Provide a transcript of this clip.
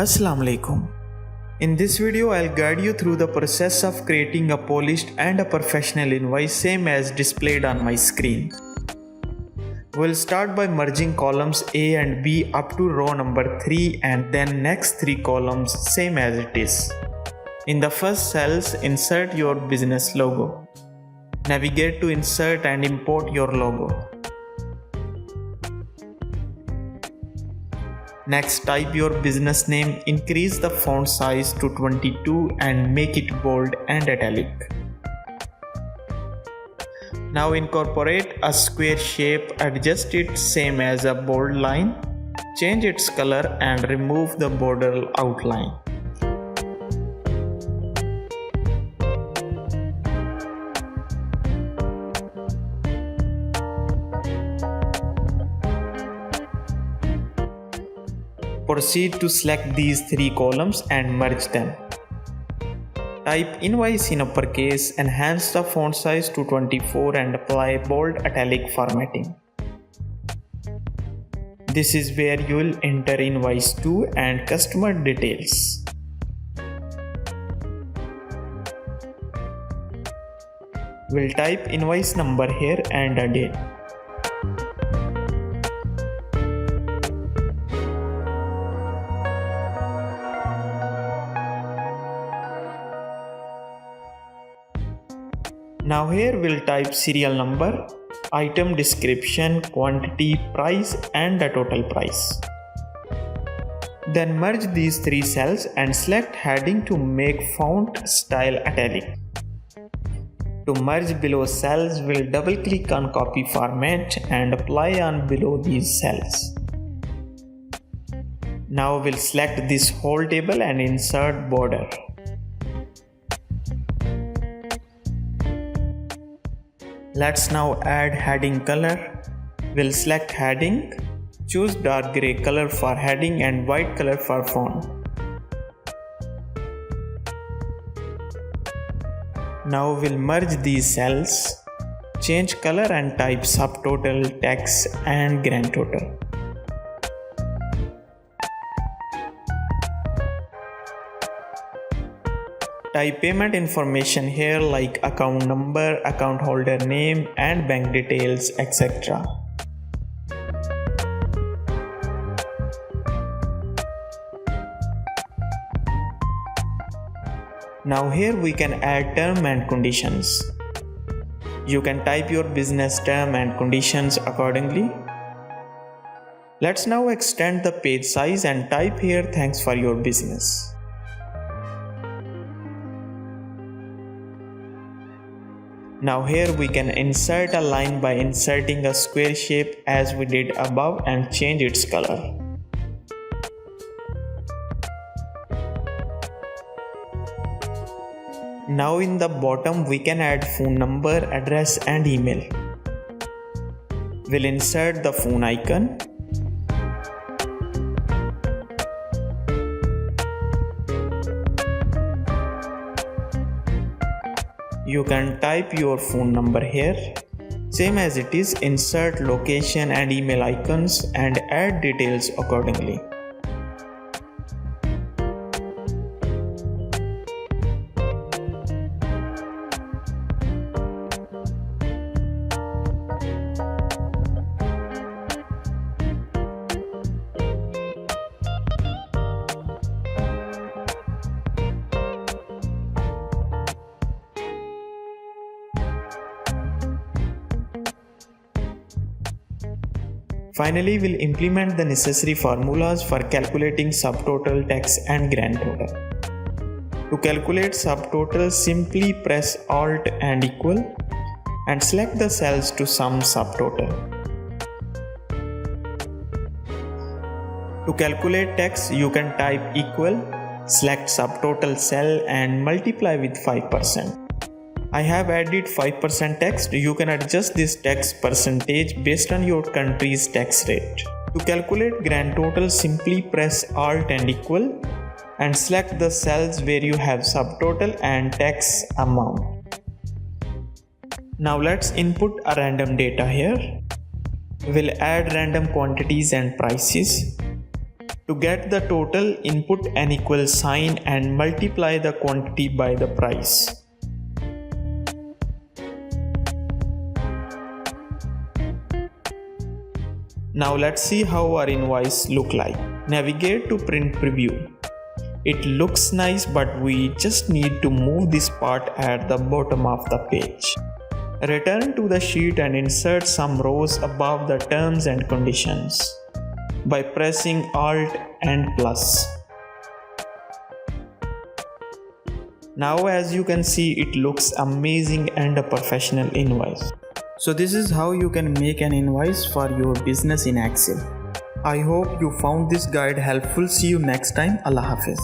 Assalamu alaikum. In this video, I'll guide you through the process of creating a polished and a professional invoice same as displayed on my screen. We'll start by merging columns A and B up to row number 3 and then next 3 columns same as it is. In the first cells, insert your business logo. Navigate to insert and import your logo. Next, type your business name, increase the font size to 22 and make it bold and italic. Now incorporate a square shape, adjust it same as a bold line, change its color and remove the border outline. Proceed to select these 3 columns and merge them. Type invoice in uppercase, enhance the font size to 24 and apply bold italic formatting. This is where you will enter invoice 2 and customer details. We'll type invoice number here and a date. Now here we'll type serial number, item description, quantity, price and the total price. Then merge these 3 cells and select heading to make font style italic. To merge below cells, we'll double click on copy format and apply on below these cells. Now we'll select this whole table and insert border. Let's now add heading color. We'll select heading, choose dark gray color for heading and white color for font. Now we'll merge these cells, change color and type subtotal, text and grand total. Type payment information here like account number, account holder name and bank details, etc. Now here we can add term and conditions. You can type your business term and conditions accordingly. Let's now extend the page size and type here thanks for your business. Now here we can insert a line by inserting a square shape as we did above and change its color. Now in the bottom we can add phone number, address and email. We'll insert the phone icon. You can type your phone number here. Same as it is, insert location and email icons and add details accordingly. Finally, we'll implement the necessary formulas for calculating subtotal, tax and grand total. To calculate subtotal, simply press Alt and equal and select the cells to sum subtotal. To calculate tax, you can type equal, select subtotal cell and multiply with 5%. I have added 5% text. You can adjust this tax percentage based on your country's tax rate. To calculate grand total, simply press Alt and equal and select the cells where you have subtotal and tax amount. Now let's input a random data here. We'll add random quantities and prices. To get the total, input an equal sign and multiply the quantity by the price. Now let's see how our invoice look like. Navigate to print preview. It looks nice, but we just need to move this part at the bottom of the page. Return to the sheet and insert some rows above the terms and conditions by pressing Alt and plus. Now as you can see, it looks amazing and a professional invoice. So this is how you can make an invoice for your business in Excel. I hope you found this guide helpful. See you next time. Allah Hafiz.